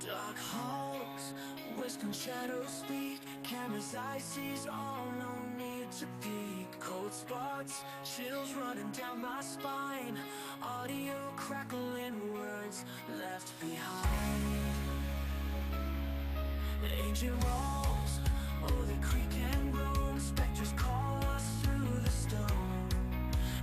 Dark halls, whispering shadows speak. Camera's eye sees all, no need to peek. Cold spots, chills running down my spine. Audio crackling, words left behind. Ancient walls, oh they creak and groan. Specters call us through the stone.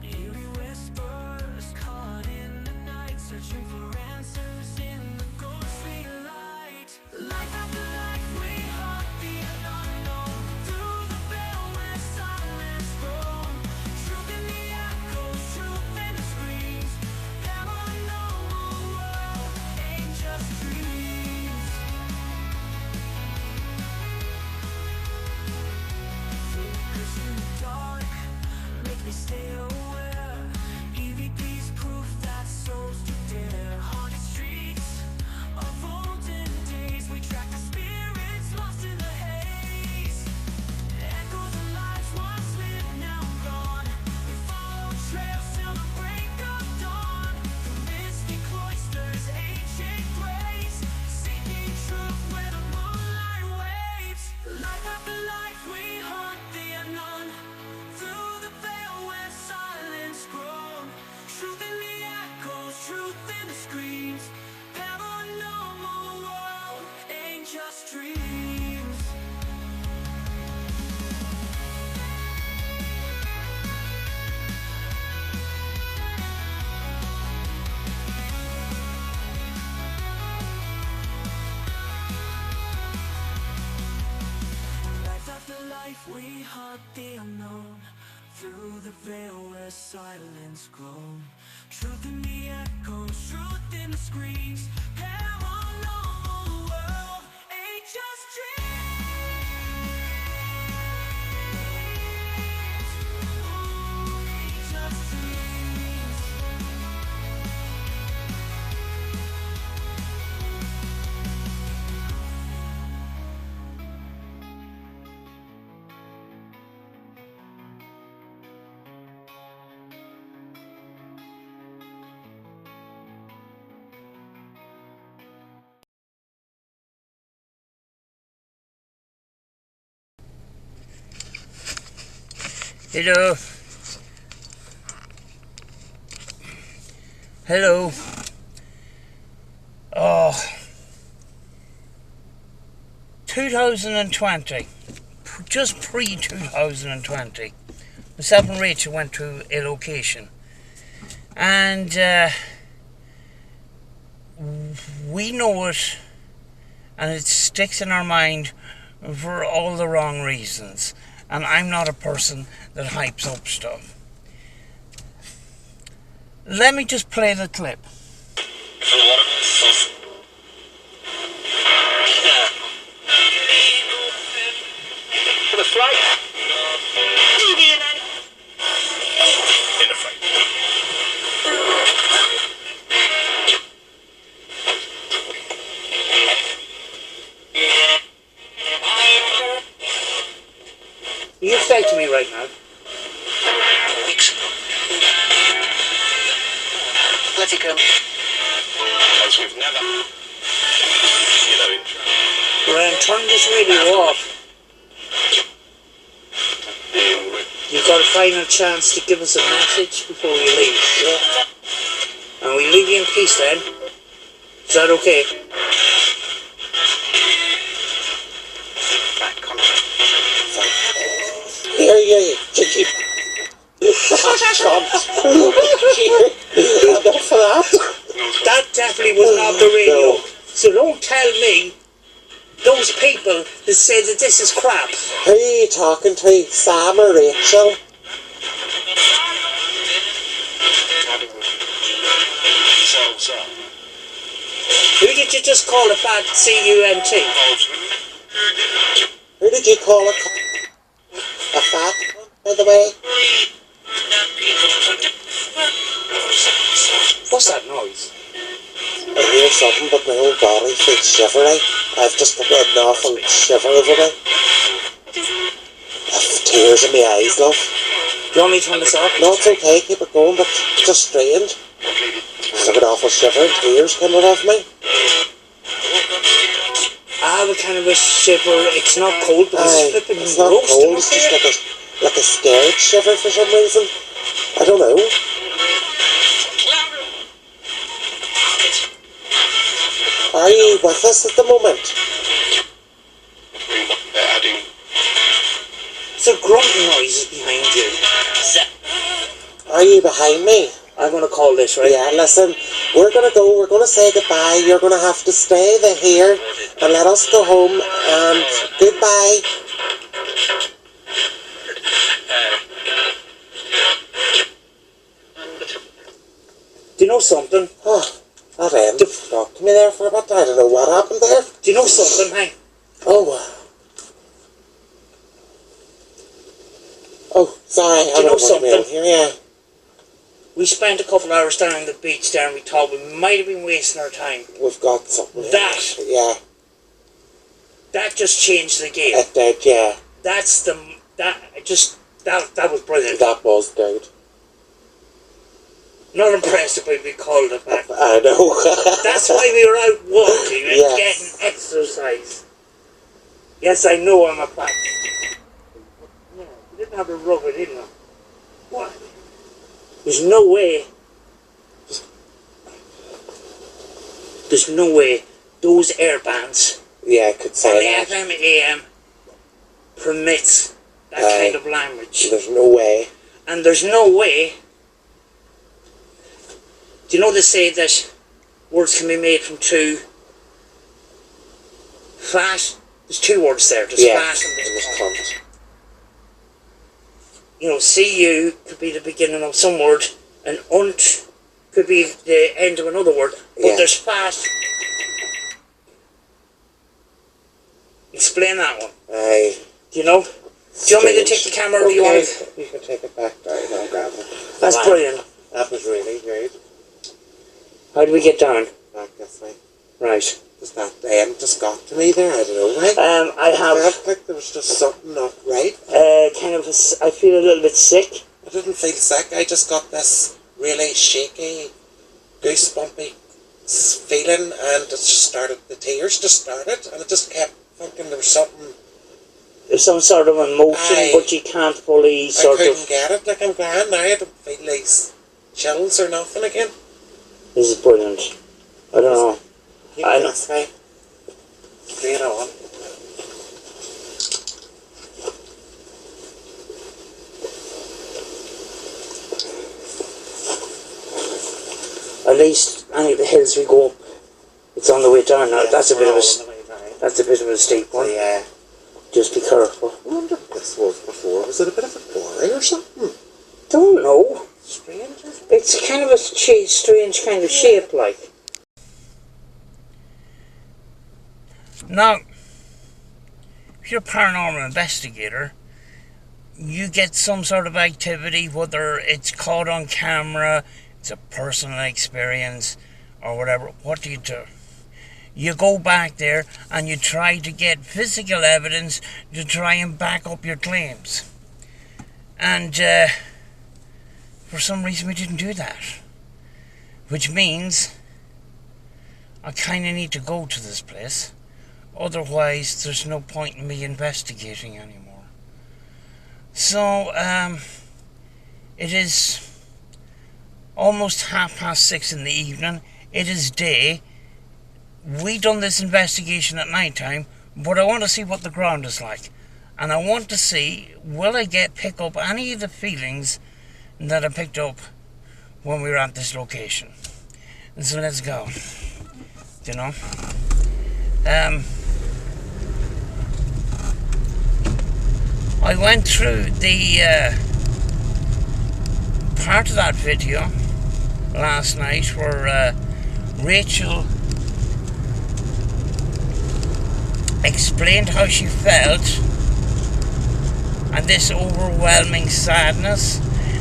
Eerie whispers caught in the night, searching for answers in the ghostly light. Life after life, we hunt the unknown through the veil where silence grown. Truth in the echoes, truth in the screams. Paranormal world ain't just dreams. Flickers in the dark make me stay aware. EVP's proof that souls do dare. Haunted streets of olden days, we track the spirits lost in the haze. Echoes of lives once lived, now gone. We follow trails till the break of dawn. Through misty cloisters, ancient graves, seeking truth where the moonlight waves. Life after life, we hunt the unknown through the veil where silence grown. Truth in the echoes, truth in the screams. Paranormal world ain't just dreams. Life after life, we hunt the unknown through the veil where silence grown. Truth in the echoes, truth in the screams. Paranormal world ain't just dreams. Ain't just dreams. Hello. Hello. Oh. 2020. Just pre-2020. Myself and Rachel went to a location. And we know it. And it sticks in our mind for all the wrong reasons. And I'm not a person that hypes up stuff. Let me just play the clip. For the flight. In the flight. You say to me right now. Weeks ago. Let it go. As we've never. Intro. Ryan, turn this radio off. You've got a final chance to give us a message before we leave. Yeah? And we leave you in peace then. Is that okay? Here you keep That definitely was not the radio. So don't tell me those people that say that this is crap. Who are you talking to? Sam or Rachel? Who did you just call a fat C-U-N-T? Who did you call a fat, by the way? What's that noise? I hear something, but my whole body feels shivery. I've just got an awful shiver over me. I've tears in my eyes, love. Do you want me to turn this off? No, it's okay, keep it going, but it's just strange. I've got an awful shiver and tears coming off me. have a kind of a shiver. It's not cold, but it's flipping it's not cold, it's just like a scared shiver for some reason. I don't know. Are you with us at the moment? So grunting noises behind you. Are you behind me? I'm going to call this, right? Yeah, listen, we're going to go, we're going to say goodbye. You're going to have to stay here and let us go home, and goodbye. Do you know something? Oh, that end. Talk to me there for a bit. I don't know what happened there. Do you know something, hey? Oh. Oh, sorry. Do you know something? Here, yeah. We spent a couple of hours down on the beach there and we thought we might have been wasting our time. We've got something here. That just changed the game. It did, yeah. That was brilliant. That was good. Not impressed if we called it back. I know. That's why we were out walking and getting exercise. Yes, I know I'm a back. Yeah, we didn't have to rub it in them. What? There's no way those air bands could say on that. the FM AM permits that kind of language. There's no way. And there's no way. Do you know they say that words can be made from two fast? There's two words there. There's fast and there's cunt. You know, CU could be the beginning of some word, and unt could be the end of another word, but there's fast. Explain that one. Aye. Do you know? Do you want me to take the camera or do you want it? You can take it back down, I'll grab it. That's brilliant. That was really good. How do we get down? Back this way. Right. Just that end just got to me there, I don't know why. I felt like there was just something not right. I feel a little bit sick. I didn't feel sick, I just got this really shaky, goosebumpy feeling, and the tears just started, and it just kept thinking there was something. There's some sort of emotion, but you can't fully I couldn't get it, like I'm glad now, I don't feel these chills or nothing again. This is brilliant. I don't know. I know. Straight on. At least any of the hills we go up, it's on the way down now. That's a bit of a steep one. Yeah. Just be careful. I wonder if this was before. Was it a bit of a quarry or something? Don't know. Strange. It's kind of a strange kind of shape, like. Now, if you're a paranormal investigator, you get some sort of activity, whether it's caught on camera, it's a personal experience, or whatever. What do? You go back there and you try to get physical evidence to try and back up your claims. And for some reason we didn't do that. Which means I kind of need to go to this place. Otherwise, there's no point in me investigating anymore. So, it is almost 6:30 in the evening. It is day. We done this investigation at night time, but I want to see what the ground is like. And I want to see, will I pick up any of the feelings that I picked up when we were at this location. And so let's go. You know? I went through the part of that video last night where Rachel explained how she felt and this overwhelming sadness.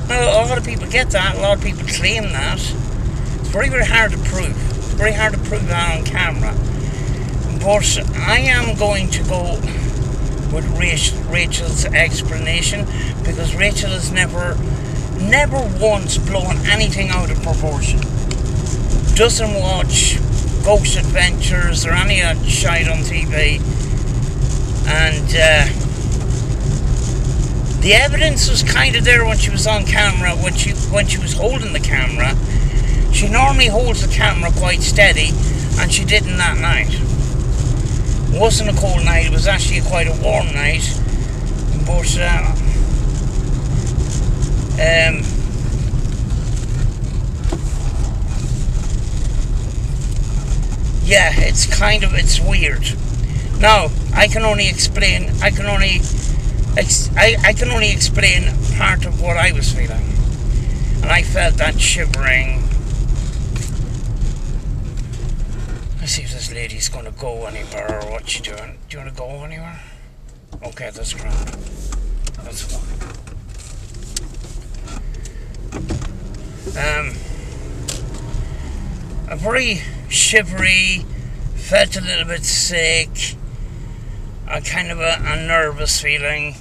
Now, a lot of people get that, a lot of people claim that. It's very, very hard to prove. It's very hard to prove that on camera. But I am going to go with Rachel's explanation, because Rachel has never once blown anything out of proportion. Doesn't watch Ghost Adventures or any of that shite on TV. And the evidence was kind of there when she was on camera, when she was holding the camera. She normally holds the camera quite steady, and she didn't that night. It wasn't a cold night, it was actually quite a warm night. But yeah, it's weird. Now, I can only explain part of what I was feeling. And I felt that shivering. Let's see if this lady's going to go anywhere or what she's doing. Do you want to go anywhere? Okay, that's grand. That's fine. A very shivery, felt a little bit sick, a kind of a nervous feeling.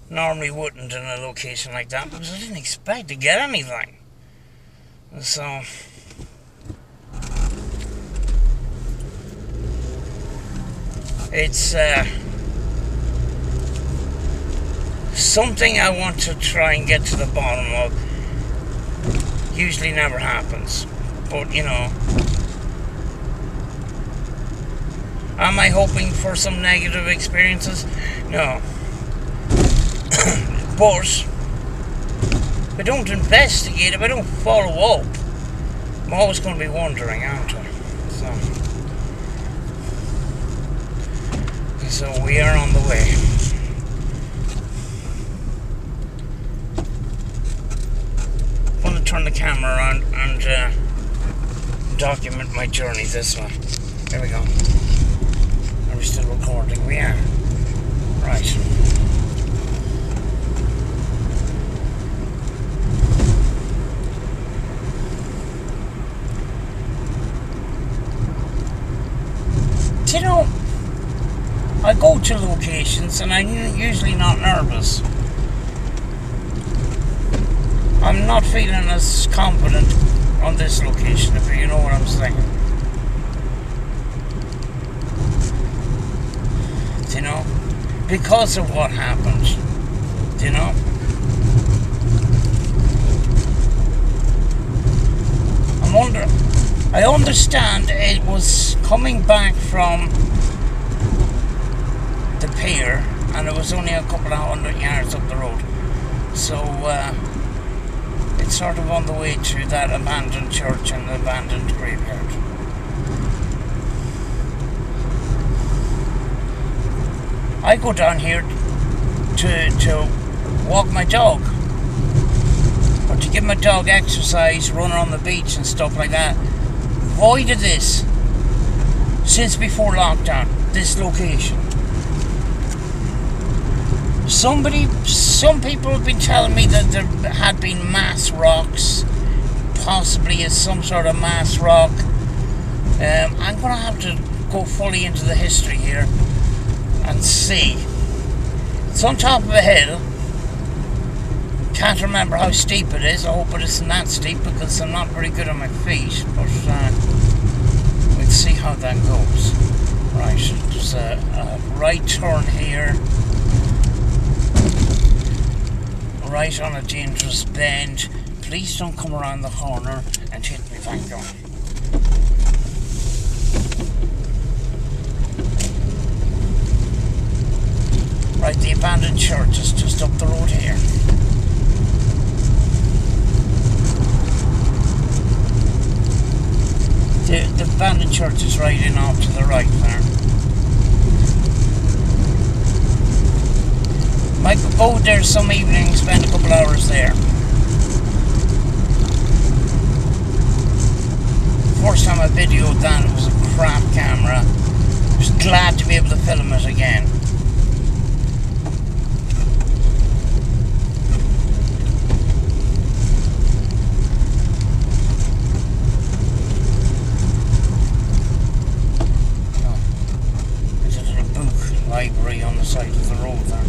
Normally wouldn't in a location like that because I didn't expect to get anything. So it's something I want to try and get to the bottom of. Usually never happens, but you know, am I hoping for some negative experiences? No. But if I don't investigate, if I don't follow up, I'm always going to be wondering, aren't I? So we are on the way. I'm going to turn the camera on and document my journey this way. There we go. Are we still recording? We are. Right. You know, I go to locations and I'm usually not nervous. I'm not feeling as confident on this location, if you know what I'm saying. You know, because of what happened. You know. I understand it was coming back from the pier, and it was only a couple of 100 yards up the road. So it's sort of on the way to that abandoned church and the abandoned graveyard. I go down here to walk my dog, or to give my dog exercise, run on the beach and stuff like that. Avoided this since before lockdown, this location. Some people have been telling me that there had been mass rocks, possibly as some sort of mass rock. I'm going to have to go fully into the history here and see. It's on top of a hill. Can't remember how steep it is. I hope it isn't that steep because I'm not very good on my feet. But we'll see how that goes. Right, there's a right turn here. Right on a dangerous bend. Please don't come around the corner and hit me, thank God. Right, the abandoned church is just up the road here. The abandoned church is right in off to the right there. Might go there some evening, spend a couple hours there. First time I videoed that, it was a crap camera. I was glad to be able to film it again. Library on the side of the road there.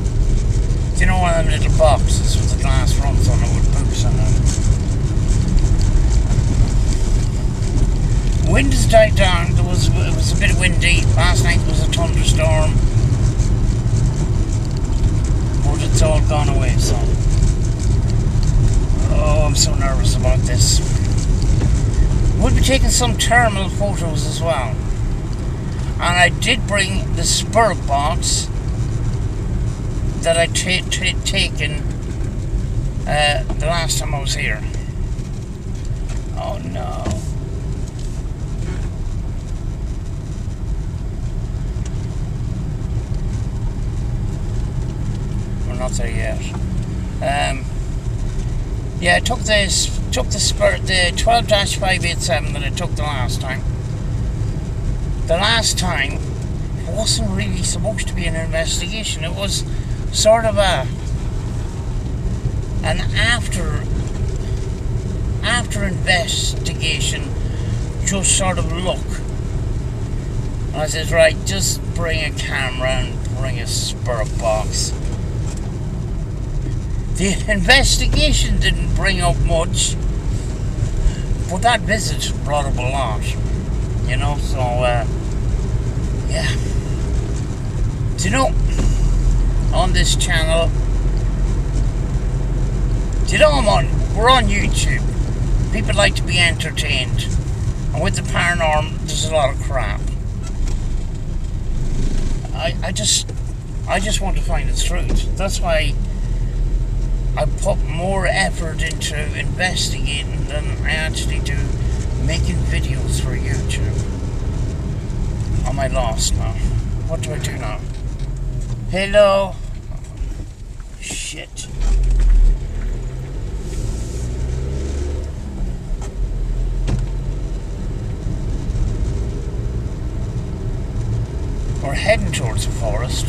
Do you know one of them little boxes with the glass fronts on it with books on it? Wind has died down. It was a bit windy. Last night was a thunderstorm. but it's all gone away, so. Oh, I'm so nervous about this. We'll be taking some thermal photos as well. And I did bring the spirit box that I taken the last time I was here. Oh no. We're not there yet. Yeah, I took the 12-587 that I took the last time. The last time, it wasn't really supposed to be an investigation. It was sort of an after investigation, just sort of look. And I said, right, just bring a camera and bring a spirit box. The investigation didn't bring up much, but that visit brought up a lot, you know, so, yeah. Do you know, on this channel, do you know we're on YouTube. People like to be entertained, and with the paranormal, there's a lot of crap. I just want to find the truth. That's why I put more effort into investigating than I actually do making videos for YouTube. Am I lost now? What do I do now? Hello? Shit. We're heading towards the forest.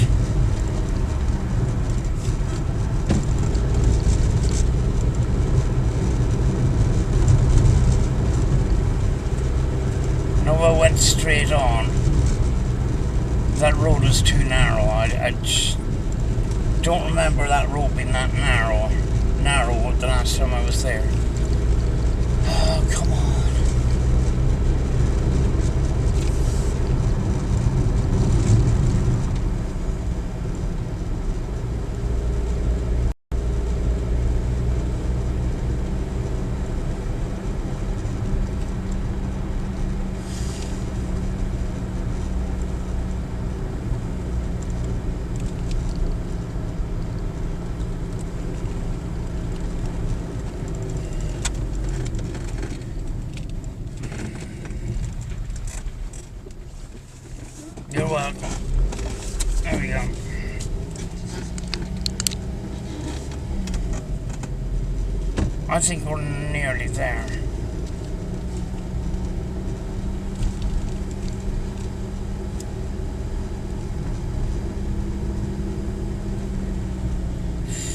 No, I went straight on. That road is too narrow. I just don't remember that road being that narrow the last time I was there. Oh, come on. You're welcome. There we go. I think we're nearly there.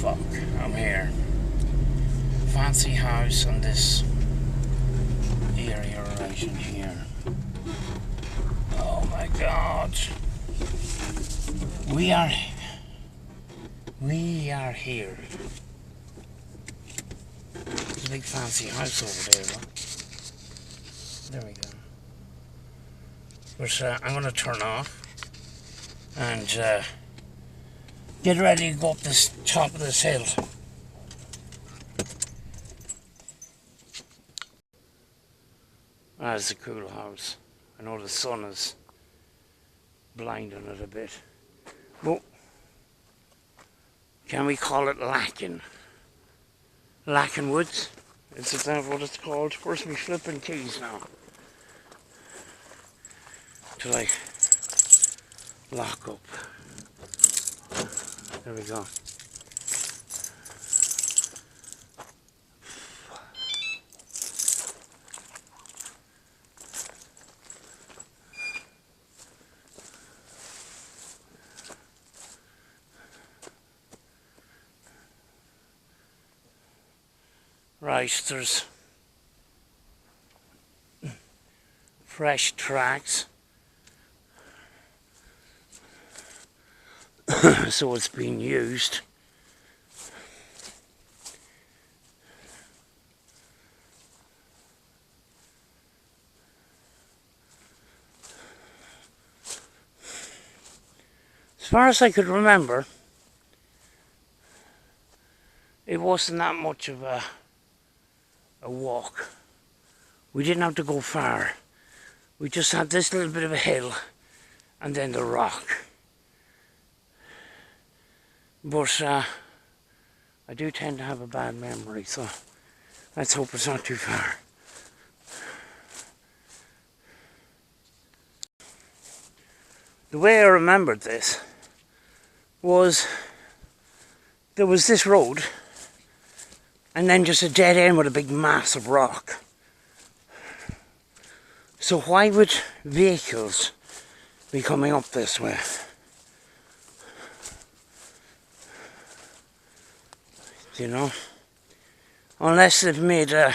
Fuck, I'm here. Fancy house on this area right in here. Oh my God. We are here. There's a big fancy house over there, look. There we go. Which I'm gonna turn off and get ready to go up this top of this hill. That's a cool house. I know the sun is blinding it a bit. Well, can we call it Lackan? Lackan Woods? Is that what it's called? Where's my flipping keys now? Till I lock up. There we go. Right, there's fresh tracks. So it's being used. As far as I could remember, wasn't that much of a walk. We didn't have to go far. We just had this little bit of a hill and then the rock. But I do tend to have a bad memory, so let's hope it's not too far. The way I remembered this was there was this road and then just a dead end with a big massive rock. So why would vehicles be coming up this way? You know? Unless they've made a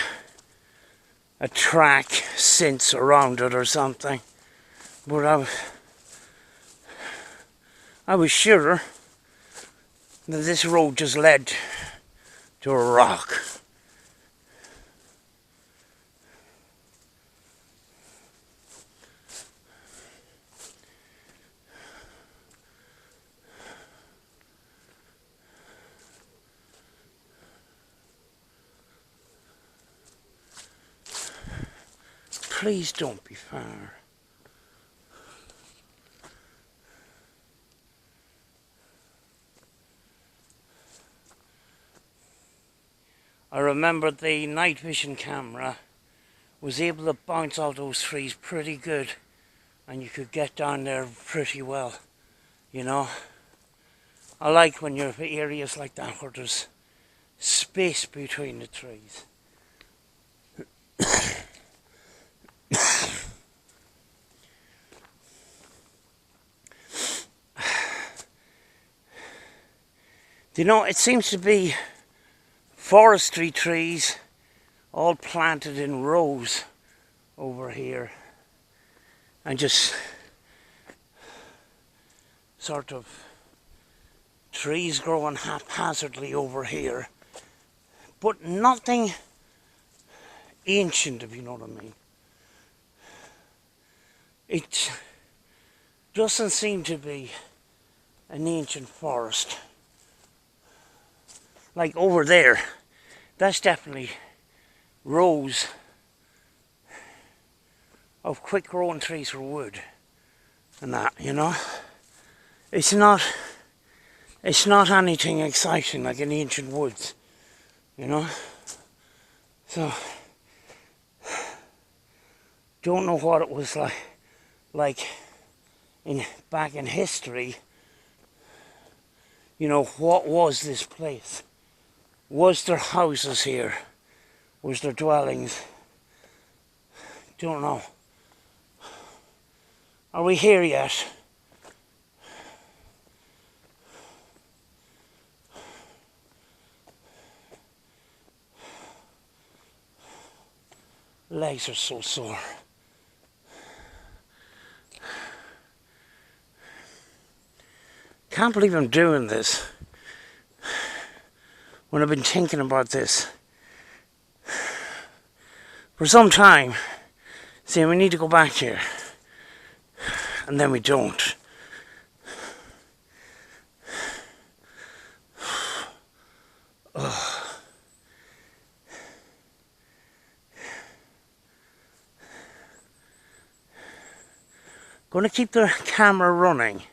track since around it or something. But I was sure that this road just led to a rock. Please don't be far. I remember the night vision camera was able to bounce off those trees pretty good, and you could get down there pretty well, you know. I like when you're in areas like that where there's space between the trees. You know, it seems to be forestry trees all planted in rows over here, and just sort of trees growing haphazardly over here, but nothing ancient, if you know what I mean. It doesn't seem to be an ancient forest. Like over there, that's definitely rows of quick growing trees for wood and that, you know. It's not anything exciting like in ancient woods, you know. So don't know what it was like back in history. You know, what was this place? Was there houses here? Was there dwellings? Don't know. Are we here yet? Legs are so sore. Can't believe I'm doing this when I've been thinking about this for some time, saying we need to go back here, and then we don't. Going to keep the camera running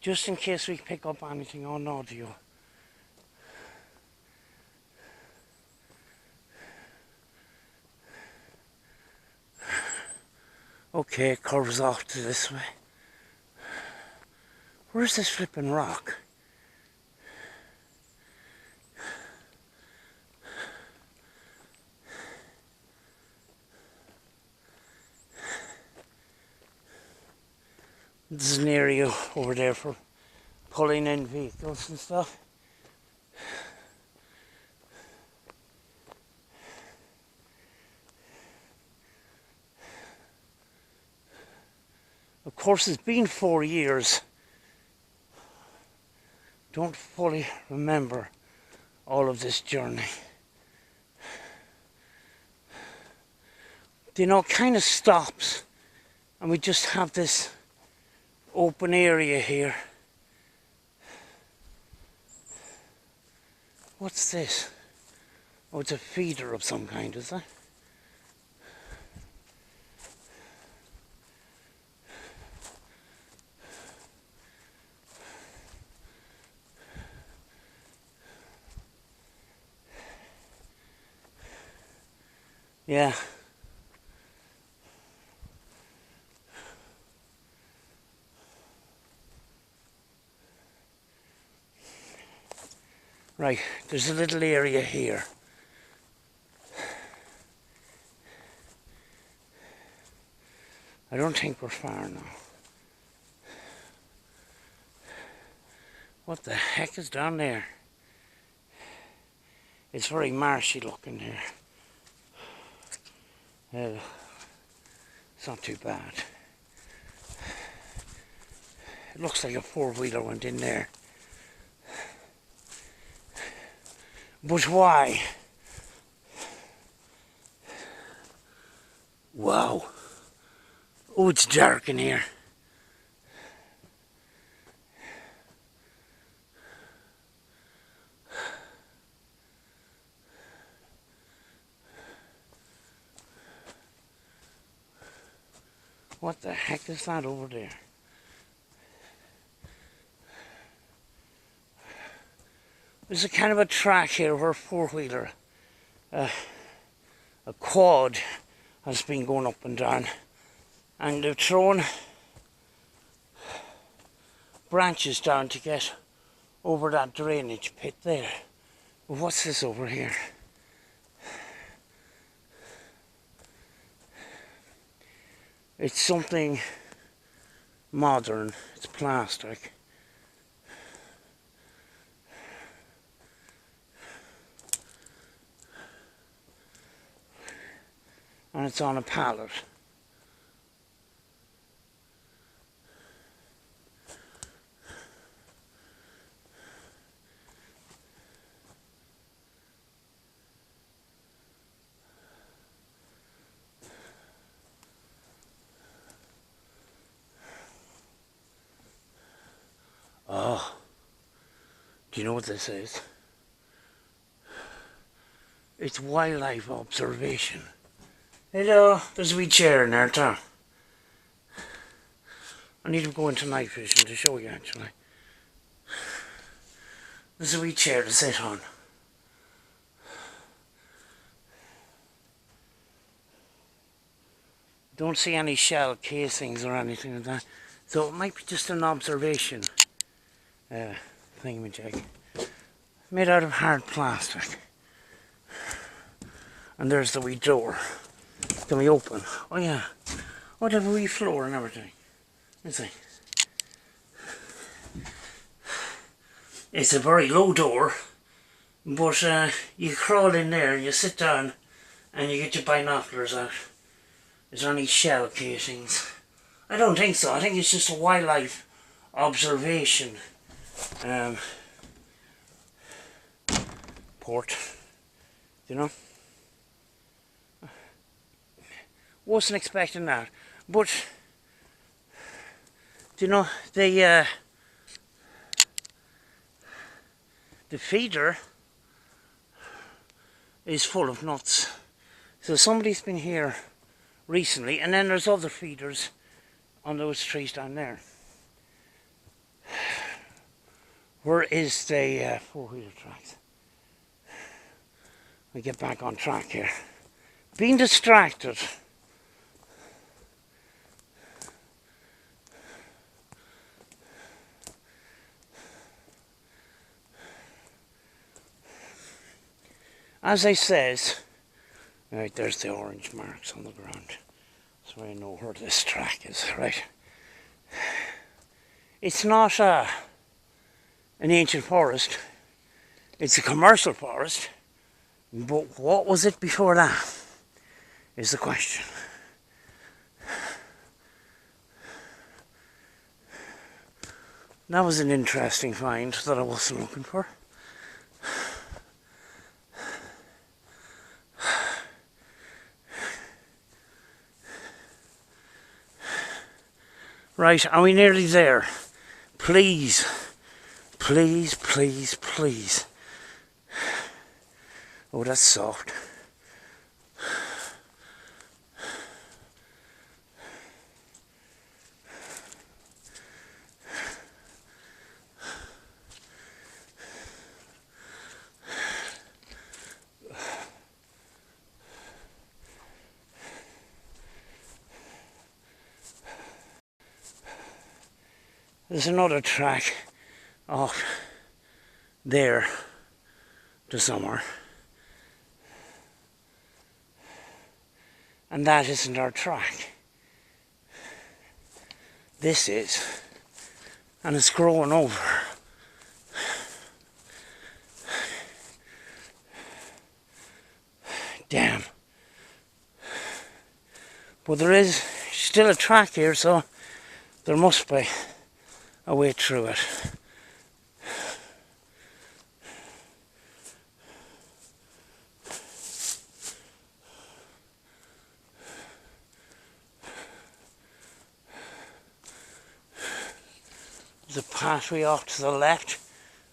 just in case we pick up anything on audio. Okay, it curves off to this way. Where's this flipping rock? This is an area over there for pulling in vehicles and stuff. Of course, it's been 4 years. Don't fully remember all of this journey. You know, it kind of stops, and we just have this open area here. What's this? Oh, it's a feeder of some kind, is it? Yeah. Right, there's a little area here. I don't think we're far now. What the heck is down there? It's very marshy looking here. It's not too bad. It looks like a four-wheeler went in there. But why? Wow. Oh, it's dark in here. What the heck is that over there? There's a kind of a track here where a four-wheeler, a quad, has been going up and down. And they've thrown branches down to get over that drainage pit there. But what's this over here? It's something modern. It's plastic. And it's on a pallet. Oh, do you know what this is? It's wildlife observation. Hello, there's a wee chair in there too. I need to go into night vision to show you actually. There's a wee chair to sit on. Don't see any shell casings or anything like that. So it might be just an observation thingamajig. Made out of hard plastic. And there's the wee door. Can we open? Oh yeah. Oh, they have a wee floor and everything. Let's see. It's a very low door, but you crawl in there and you sit down and you get your binoculars out. Is there any shell casings? I don't think so. I think it's just a wildlife observation port. You know? Wasn't expecting that. But do you know the feeder is full of nuts. So somebody's been here recently, and then there's other feeders on those trees down there. Where is the four-wheeler tracks? We get back on track here. Being distracted. As I says, right, there's the orange marks on the ground. So I know where this track is, right? It's not an ancient forest. It's a commercial forest. But what was it before that? Is the question. That was an interesting find that I wasn't looking for. Right, are we nearly there? Please, please, please, please. Oh, that's soft. There's another track off there to somewhere. And that isn't our track. This is. And it's growing over. Damn. But there is still a track here, so there must be a way through it. There's a pathway off to the left,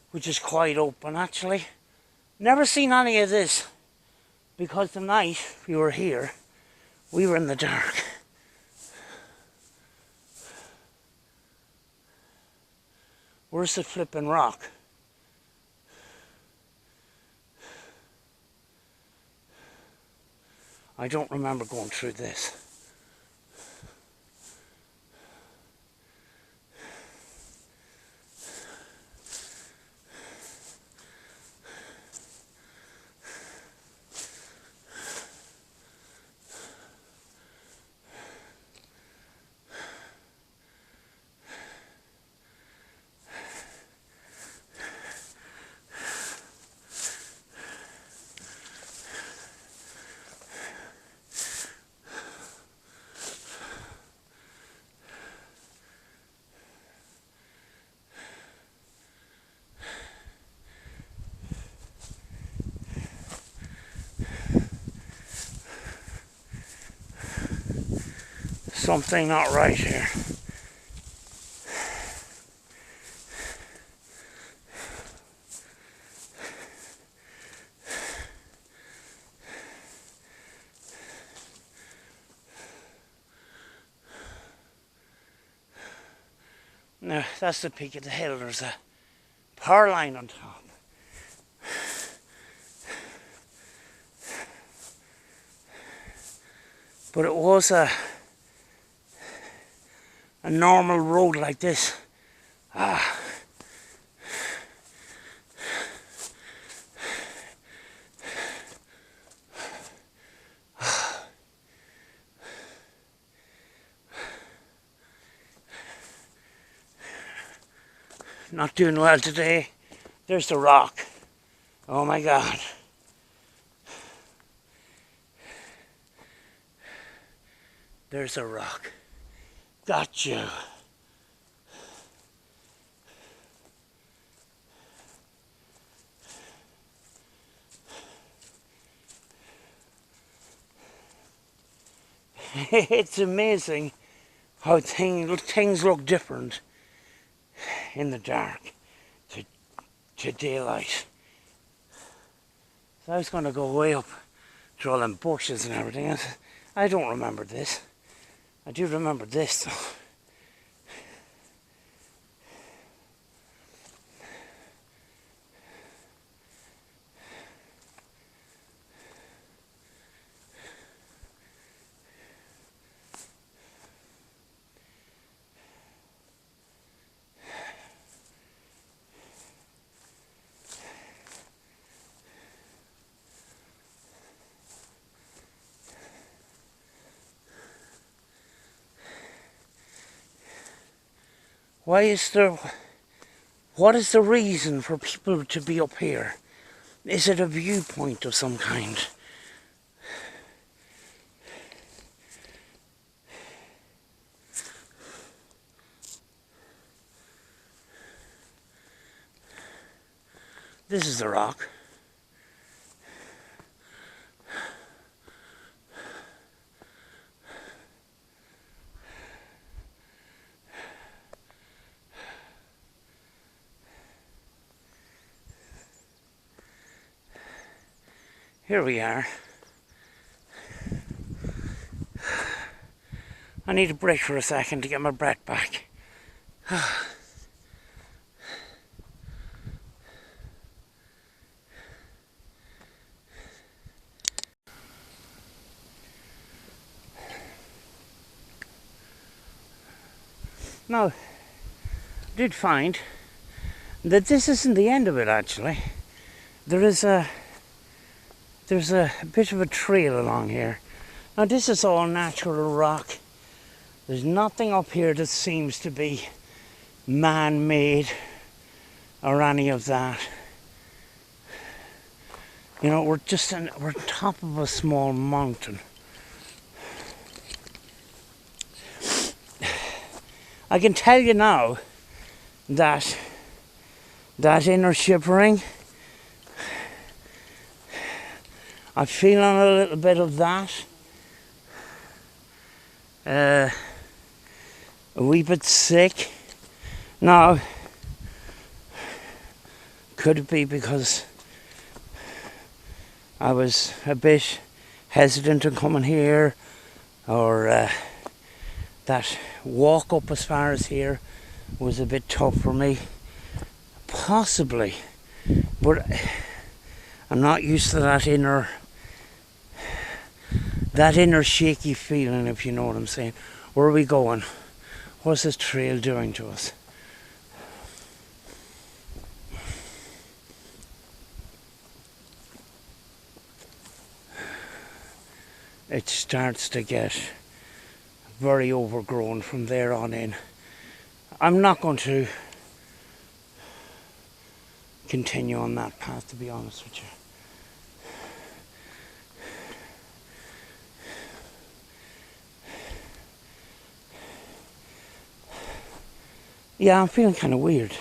which is quite open actually. Never seen any of this, because the night we were here, we were in the dark. Where's the flipping rock? I don't remember going through this. Something not right here. Now, that's the peak of the hill. There's a power line on top. But it was a normal road like this. Not doing well today. There's the rock. Oh my God. There's a rock. Gotcha. It's amazing how things look different in the dark to daylight. So I was going to go way up through all them bushes and everything. I don't remember this. I do remember this though. What is the reason for people to be up here? Is it a viewpoint of some kind? This is the rock. Here we are. I need a break for a second to get my breath back. Now, I did find that this isn't the end of it actually. There's a bit of a trail along here. Now this is all natural rock. There's nothing up here that seems to be man-made or any of that. You know, we're on top of a small mountain. I can tell you now that inner shivering, I'm feeling a little bit of that. A wee bit sick. Now, could it be because I was a bit hesitant in coming here, or that walk up as far as here was a bit tough for me? Possibly, but I'm not used to that inner shaky feeling, if you know what I'm saying. Where are we going? What's this trail doing to us? It starts to get very overgrown from there on in. I'm not going to continue on that path, to be honest with you. Yeah, I'm feeling kind of weird.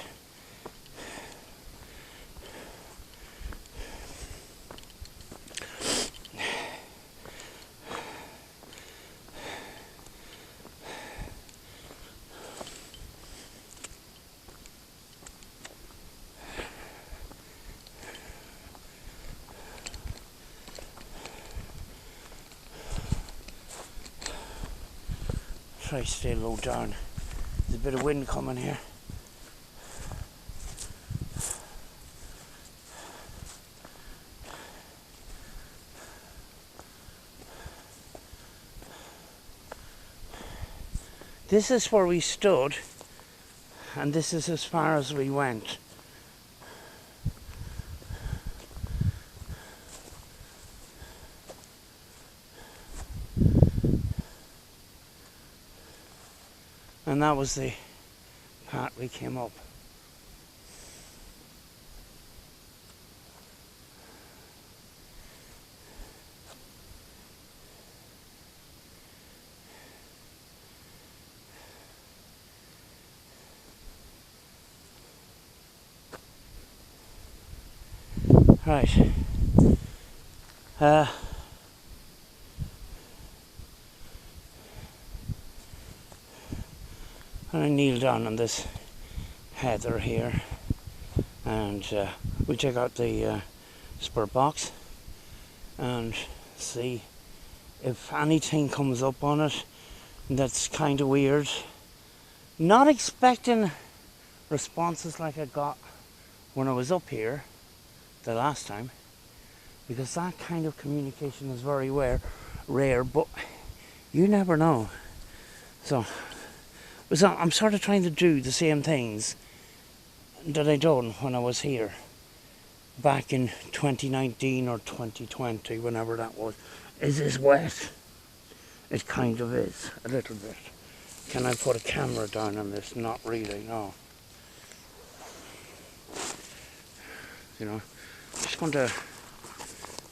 Try to stay low down. There's a bit of wind coming here. This is where we stood, and this is as far as we went. And that was the part we came up. Right. And I kneel down on this heather here, and we check out the spur box and see if anything comes up on it that's kind of weird. Not expecting responses like I got when I was up here the last time, because that kind of communication is very rare, but you never know. So I'm sort of trying to do the same things that I done when I was here back in 2019 or 2020, whenever that was. Is this wet? It kind of is, a little bit. Can I put a camera down on this? Not really, no. You know, just going to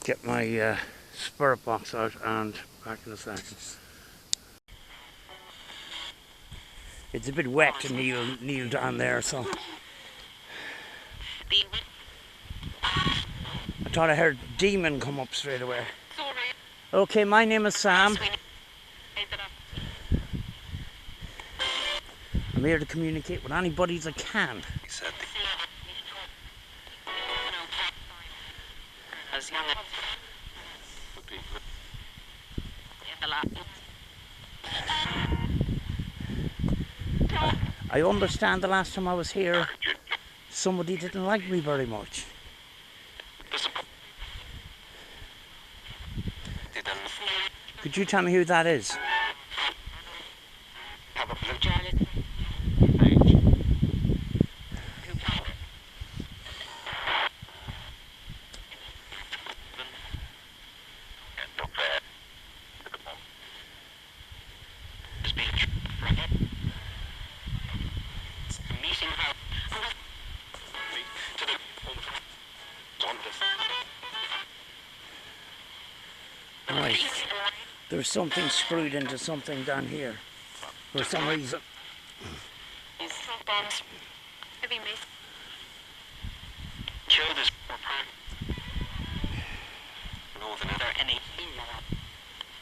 get my spirit box out and back in a second. It's a bit wet to kneel down there, so I thought I heard demon come up straight away. Okay, my name is Sam. I'm here to communicate with anybody that can. I understand the last time I was here, somebody didn't like me very much. Could you tell me who that is? Right. There's something screwed into something down here for some reason.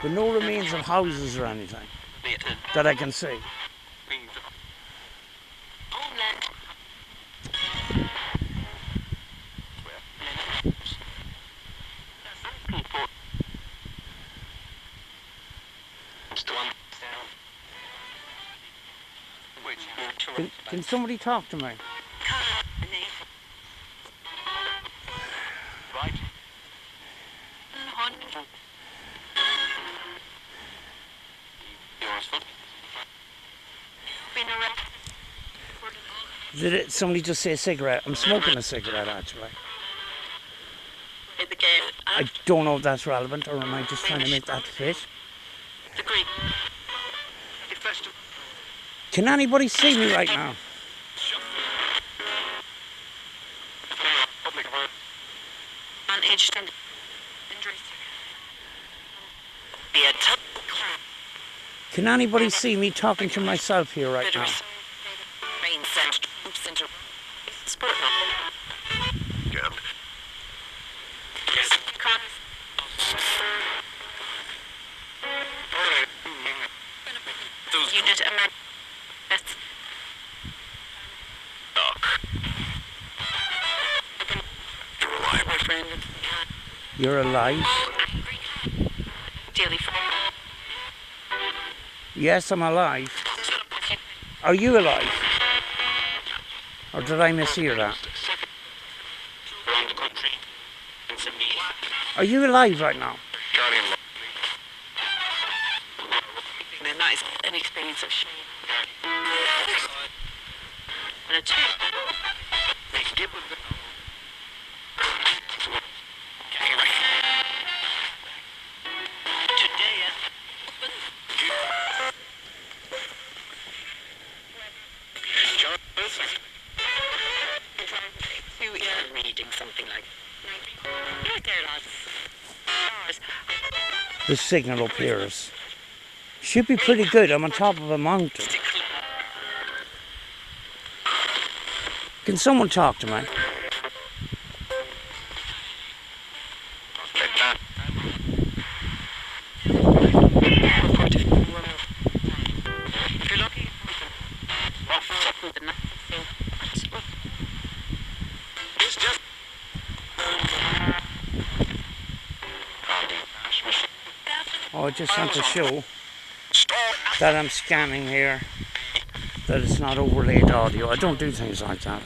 But no remains of houses or anything that I can see. Can somebody talk to me? Did somebody just say a cigarette? I'm smoking a cigarette actually. I don't know if that's relevant or am I just trying to make that fit? Can anybody see me right now? Can anybody see me talking to myself here right now? You're alive? Yes, I'm alive. Are you alive? Or did I mishear that? Are you alive right now? An experience of shame. Reading something like The signal appears. Should be pretty good. I'm on top of a mountain. Can someone talk to me? Oh, I just want to show that I'm scanning here, that it's not overlaid audio. I don't do things like that.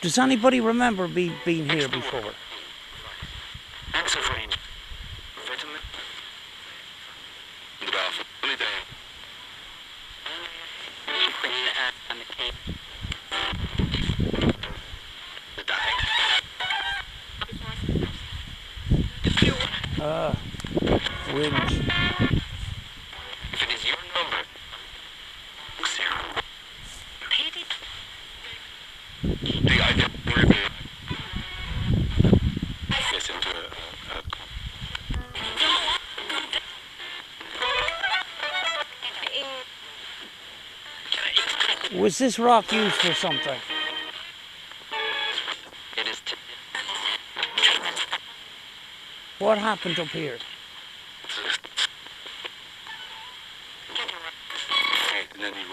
Does anybody remember me being here before? Wind. If it is your number, the idea gets into Was this rock used for something? it is What happened up here? and then you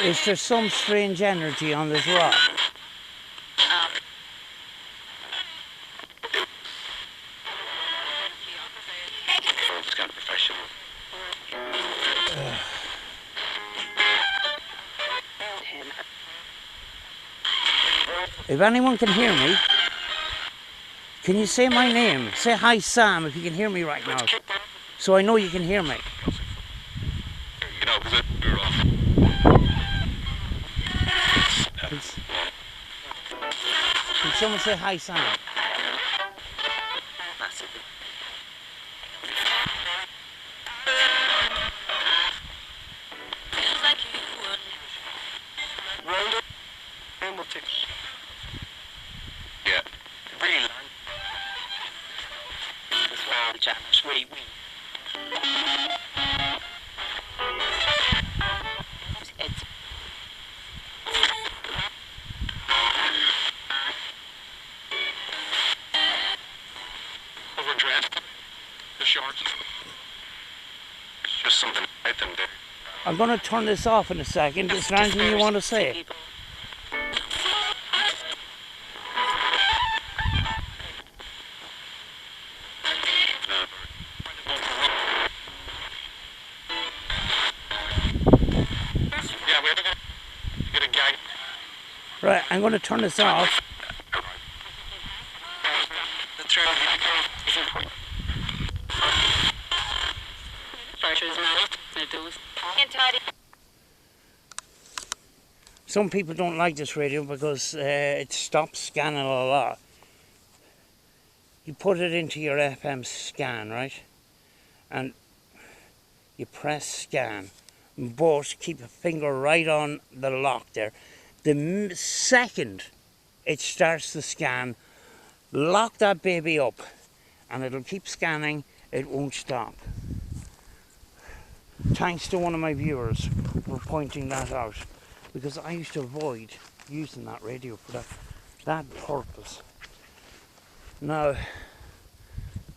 Is there some strange energy on this rock? It's kind of professional. If anyone can hear me, can you say my name? Say hi, Sam, if you can hear me right now. So I know you can hear me. You know, because we're off. Can someone say hi, Sam? Yeah. Really long. As well, the jam is really weak. It's Overdressed. The shorts. It's just something right them there. I'm going to turn this off in a second. Is there anything you want to say? people. Yeah, we have to get a guy. Right, I'm going to turn this off. The trail. Pressures now. It does. Entirely. Some people don't like this radio because it stops scanning a lot. You put it into your FM scan, right? And you press scan. But keep a finger right on the lock there. The second it starts to scan, lock that baby up and it'll keep scanning, it won't stop. Thanks to one of my viewers for pointing that out, because I used to avoid using that radio for that purpose. Now,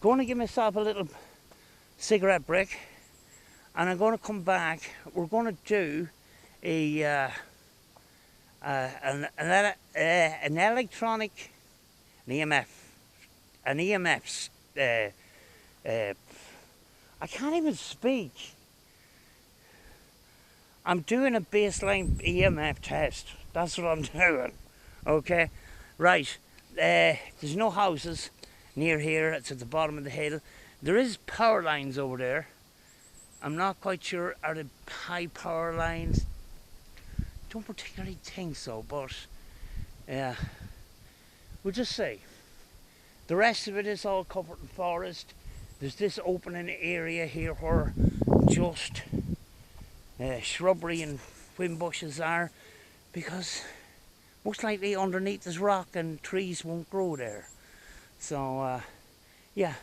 going to give myself a little cigarette break, and I'm going to come back. We're going to do an electronic, an EMF. I can't even speak. I'm doing a baseline EMF test. That's what I'm doing. Okay, right. There's no houses near here. It's at the bottom of the hill. There is power lines over there. I'm not quite sure, are they high power lines? Don't particularly think so, but yeah, we'll just see. The rest of it is all covered in forest. There's this opening area here where just shrubbery and wind bushes are, because most likely underneath this rock and trees won't grow there. So yeah,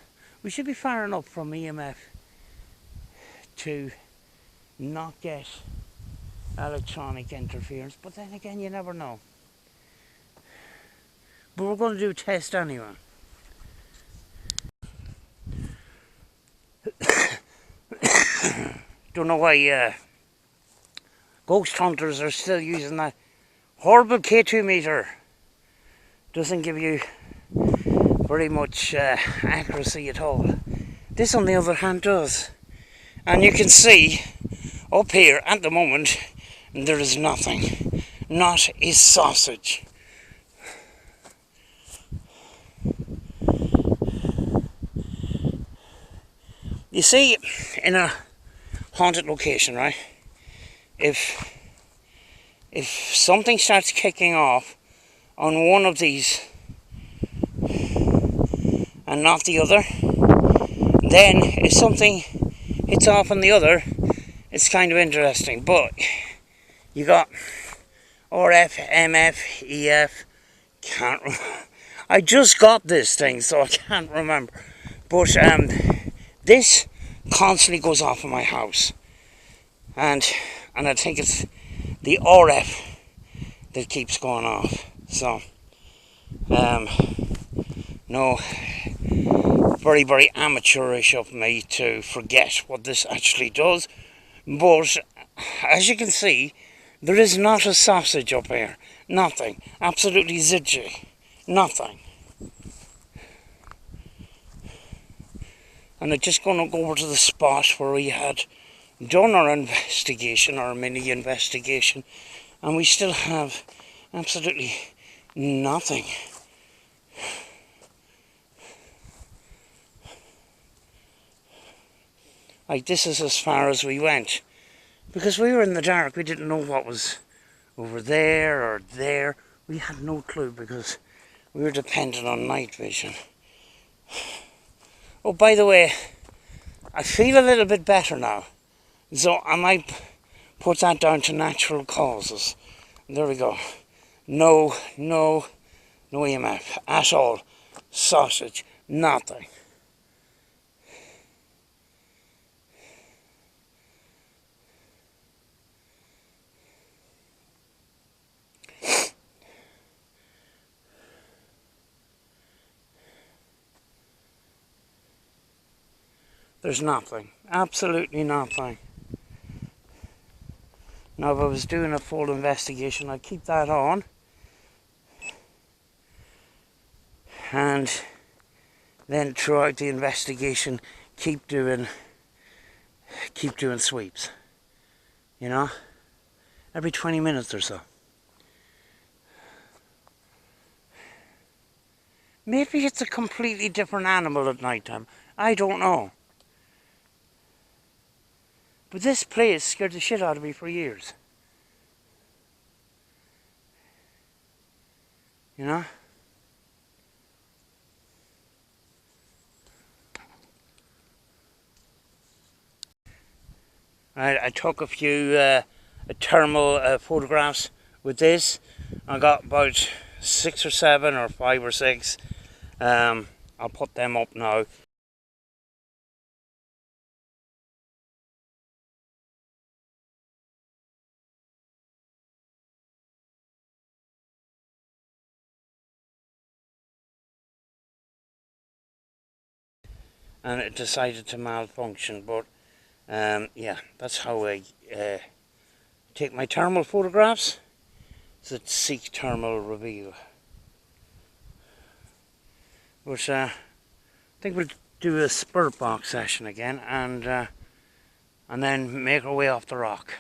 we should be far enough from EMF to not get electronic interference, but then again, you never know. But we're going to do a test anyway. Don't know why ghost hunters are still using that horrible K2 meter. Doesn't give you very much accuracy at all. This, on the other hand, does. And you can see up here at the moment there is nothing, not a sausage. You see, in a haunted location, right, if something starts kicking off on one of these and not the other, then if something hits off on the other, it's kind of interesting. But you got RF, MF, EF, can't I just got this thing, so I can't remember. But this constantly goes off in my house, and I think it's the RF that keeps going off. So no, very, very amateurish of me to forget what this actually does. But as you can see, There is not a sausage up here. Nothing. Absolutely zidgy. Nothing. And I'm just going to go over to the spot where we had done our investigation, our mini investigation, and we still have absolutely nothing. Like, this is as far as we went. Because we were in the dark, we didn't know what was over there or there. We had no clue because we were dependent on night vision. Oh, by the way, I feel a little bit better now. So I might put that down to natural causes. There we go. No EMF at all. Sausage, nothing. There's nothing. Absolutely nothing. Now, if I was doing a full investigation, I'd keep that on. And then throughout the investigation, keep doing sweeps. You know? Every 20 minutes or so. Maybe it's a completely different animal at night time. I don't know. But this place scared the shit out of me for years. You know? I took a few thermal photographs with this. I got about 6 or 7 or 5 or 6. I'll put them up now. And it decided to malfunction, but yeah, that's how I take my thermal photographs. So it's seek thermal reveal. But I think we'll do a spurt box session again, and then make our way off the rock,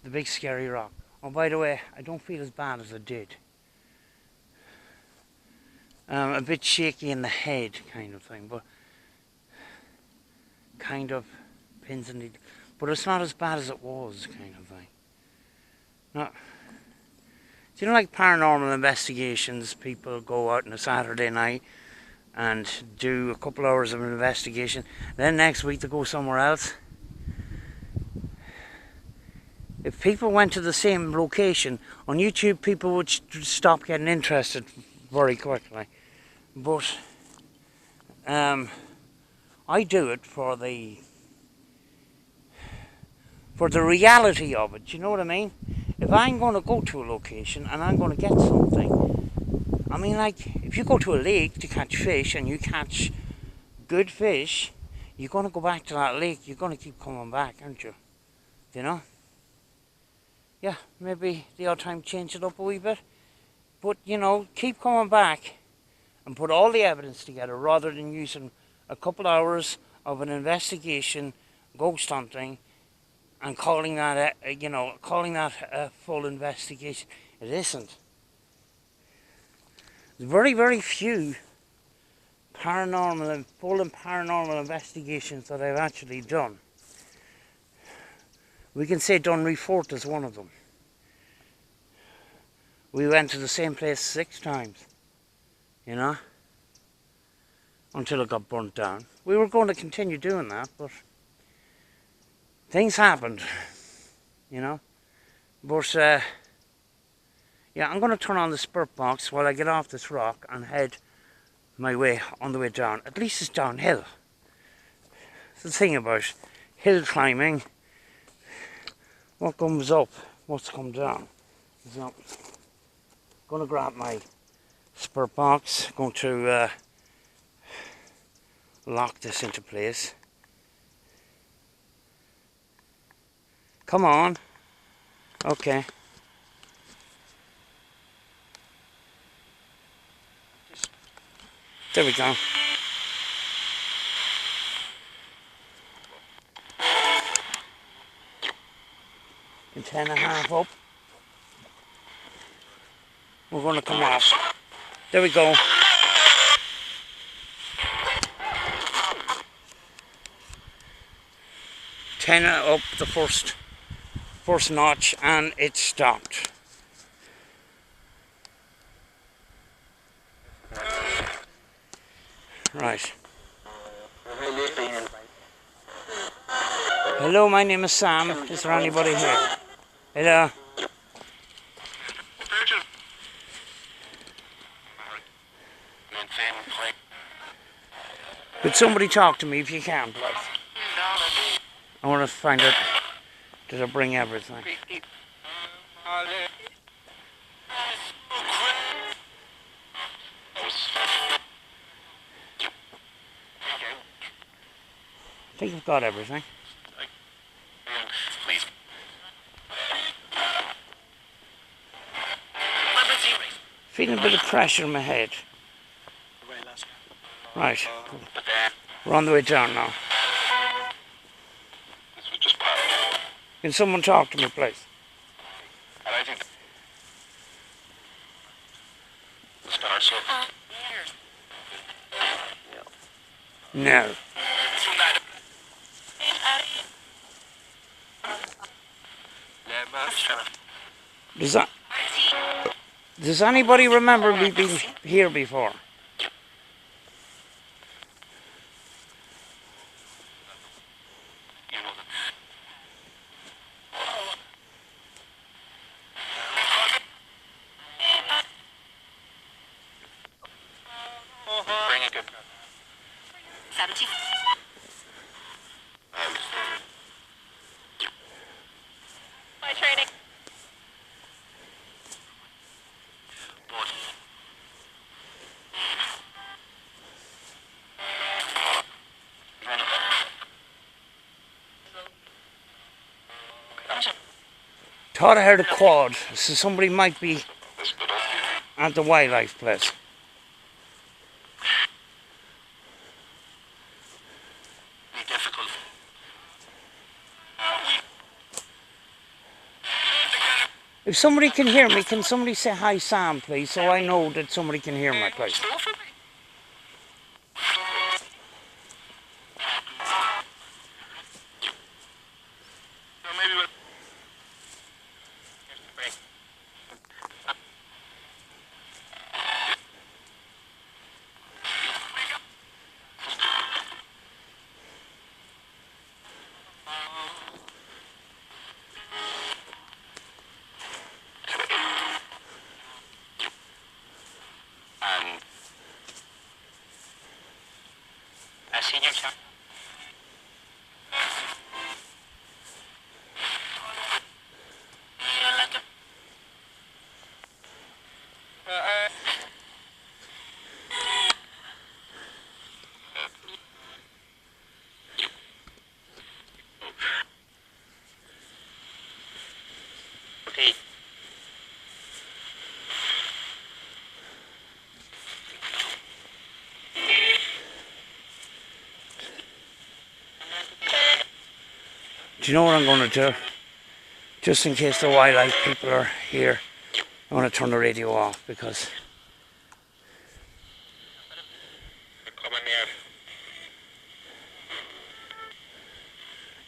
the big scary rock. Oh, by the way, I don't feel as bad as I did. A bit shaky in the head, kind of thing, but kind of pins and needles. But it's not as bad as it was, kind of thing. No. Do you know, like paranormal investigations, people go out on a Saturday night and do a couple hours of an investigation, then next week they go somewhere else? If people went to the same location, on YouTube people would stop getting interested very quickly. But I do it for the reality of it, you know what I mean? If I'm going to go to a location and I'm going to get something, I mean, like, if you go to a lake to catch fish and you catch good fish, you're going to go back to that lake, you're going to keep coming back, aren't you? You know? Yeah, maybe the odd time change it up a wee bit, but, you know, keep coming back and put all the evidence together rather than using a couple hours of an investigation, ghost hunting, and calling that a full investigation. It isn't. There's very, very few paranormal and full and paranormal investigations that I've actually done. We can say Dunree Fort is one of them. We went to the same place 6 times, you know, until it got burnt down. We were going to continue doing that, but things happened, you know. But yeah, I'm going to turn on the spurt box while I get off this rock and head my way on the way down. At least it's downhill. It's the thing about hill climbing. What comes up must come down. So, going to grab my spurt box, going to lock this into place. Come on. Okay. There we go. And 10.5 up. We're going to come off. There we go. Ten up the first notch, and it stopped. Right. Hello, my name is Sam. Is there anybody here? Hello. Could somebody talk to me if you can, please? I want to find out, did I bring everything? I think I've got everything. Please. Feeling a bit of pressure in my head. Right. We're on the way down now. This was just part. Can someone talk to me, please? And I think the star so. No. Does anybody remember me being here before? Bring it good. 70. My training. Thought I heard a quad, so somebody might be at the wildlife place. Difficult. If somebody can hear me, can somebody say hi, Sam, please, so I know that somebody can hear me, please? I seen your son. Okay. Do you know what I'm going to do? Just in case the wildlife people are here, I'm going to turn the radio off because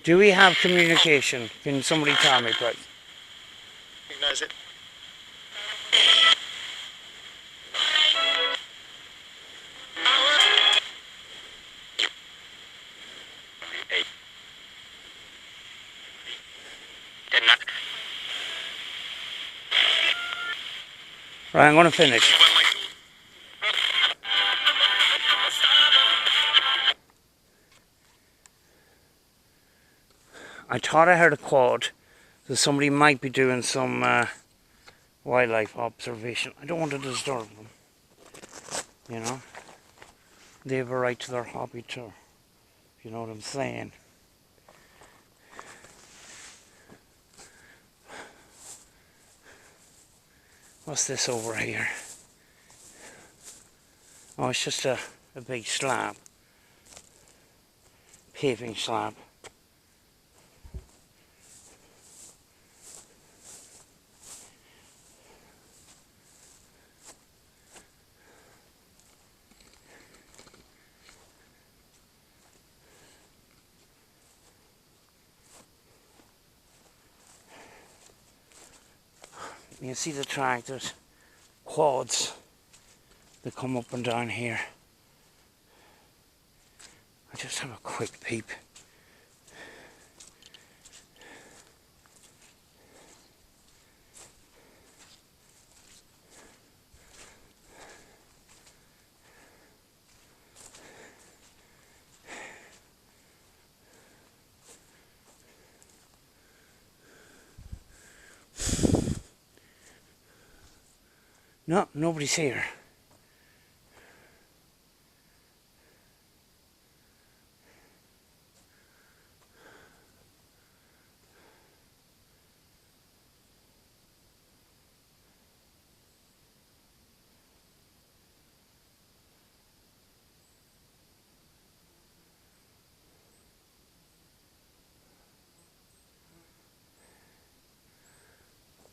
do we have communication? Can somebody tell me, please? Recognize it. Right, I'm going to finish. I thought I heard a quad, so somebody might be doing some wildlife observation. I don't want to disturb them, you know. They have a right to their hobby too, you know what I'm saying. What's this over here? Oh, it's just a big slab. Paving slab. You can see the tractors, quads that come up and down here. I'll just have a quick peep. No, nobody's here.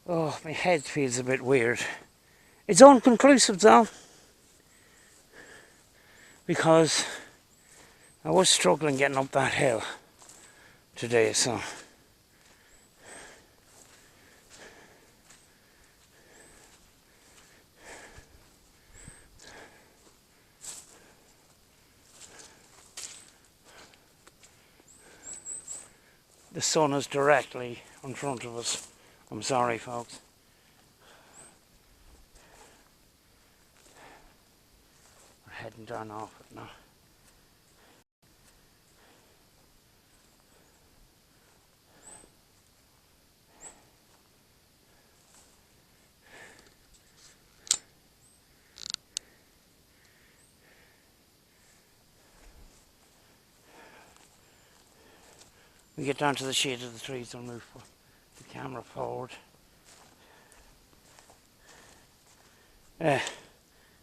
Oh, my head feels a bit weird. It's unconclusive though, because I was struggling getting up that hill today, so. The sun is directly in front of us. I'm sorry, folks. We're heading down off it now. We get down to the shade of the trees and move the camera forward.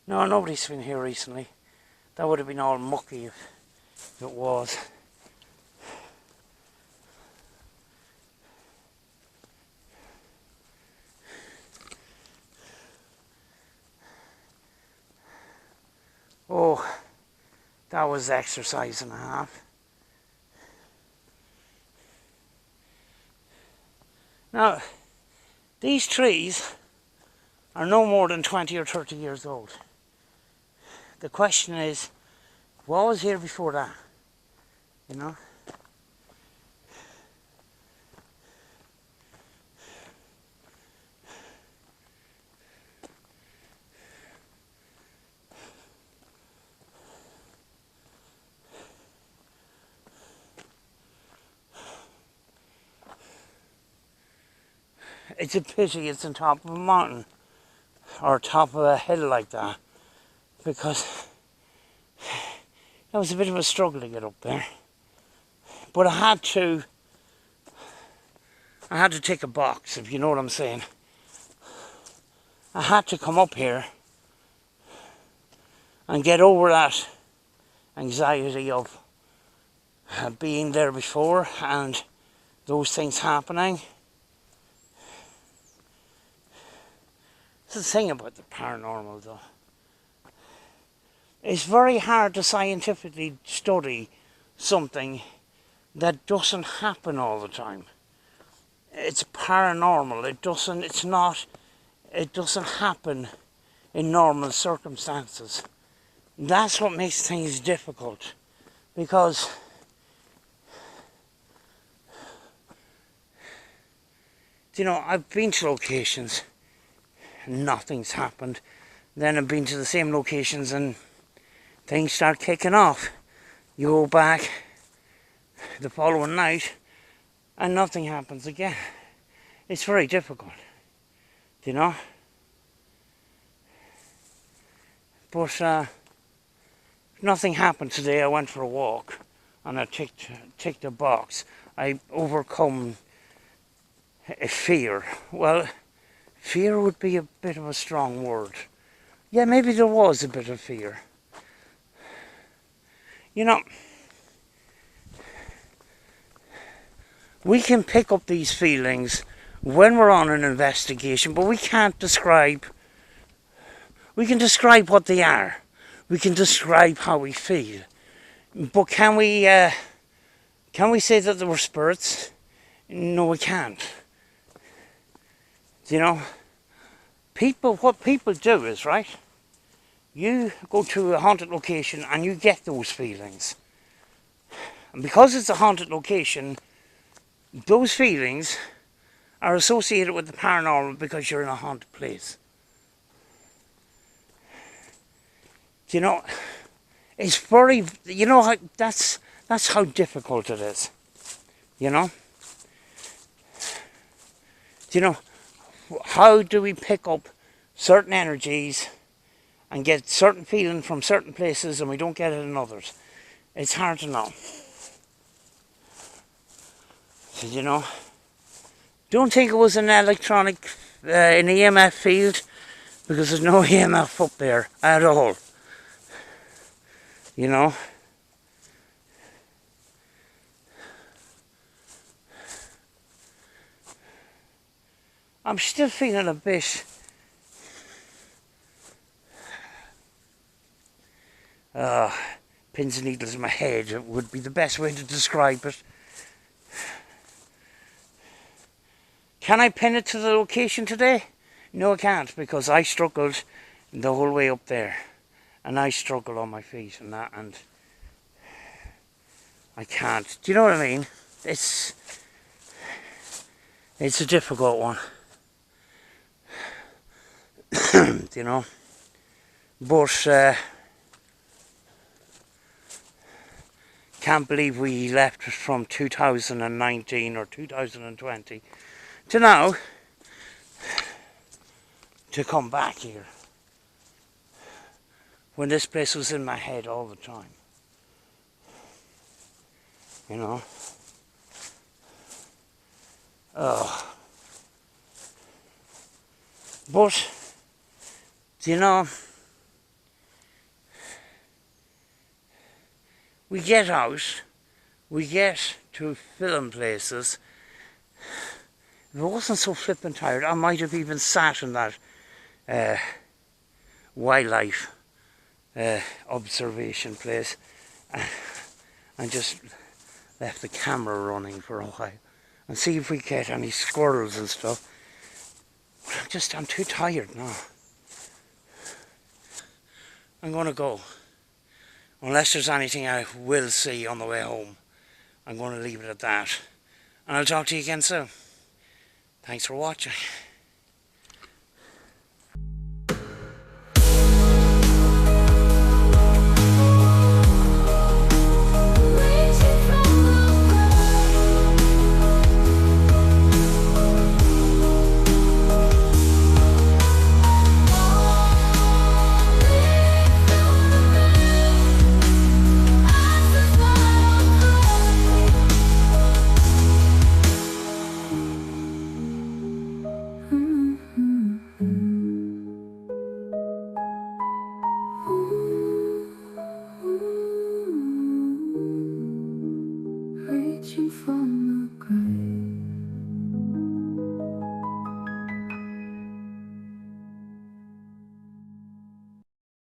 No, nobody's been here recently. That would have been all mucky if it was. Oh, that was exercise and a half. Now, these trees are no more than 20 or 30 years old. The question is, what was here before that? You know? It's a pity it's on top of a mountain or top of a hill like that, because that was a bit of a struggle to get up there. But I had to tick a box, if you know what I'm saying. I had to come up here and get over that anxiety of being there before and those things happening. That's the thing about the paranormal though. It's very hard to scientifically study something that doesn't happen all the time. It's paranormal. It doesn't happen in normal circumstances. That's what makes things difficult, because you know, I've been to locations and nothing's happened. Then I've been to the same locations and things start kicking off. You go back the following night and nothing happens again. It's very difficult, you know. But nothing happened today. I went for a walk and I ticked a box. I overcome a fear. Well, Fear would be a bit of a strong word. Yeah, maybe there was a bit of fear. You know, we can pick up these feelings when we're on an investigation, but we can't describe. We can describe what they are. We can describe how we feel. But can we say that there were spirits? No, we can't. You know, what people do is, right, you go to a haunted location and you get those feelings. And because it's a haunted location, those feelings are associated with the paranormal because you're in a haunted place. You know, it's very, you know, that's how difficult it is. You know? You know, how do we pick up certain energies and get certain feeling from certain places and we don't get it in others? It's hard to know. You know, don't think it was an electronic, an EMF field, because there's no EMF up there at all. You know, I'm still feeling a bit pins and needles in my head. It would be the best way to describe it. Can I pin it to the location today? No, I can't, because I struggled the whole way up there. And I struggle on my feet and that, and I can't. Do you know what I mean? It's a difficult one. You know? But can't believe we left from 2019 or 2020 to now to come back here. When this place was in my head all the time. You know? Oh. But, you know, we get out, we get to film places. If I wasn't so flippin' tired, I might have even sat in that wildlife observation place and just left the camera running for a while and see if we get any squirrels and stuff. I'm too tired now. I'm gonna go. Unless there's anything I will see on the way home, I'm gonna leave it at that. And I'll talk to you again soon. Thanks for watching.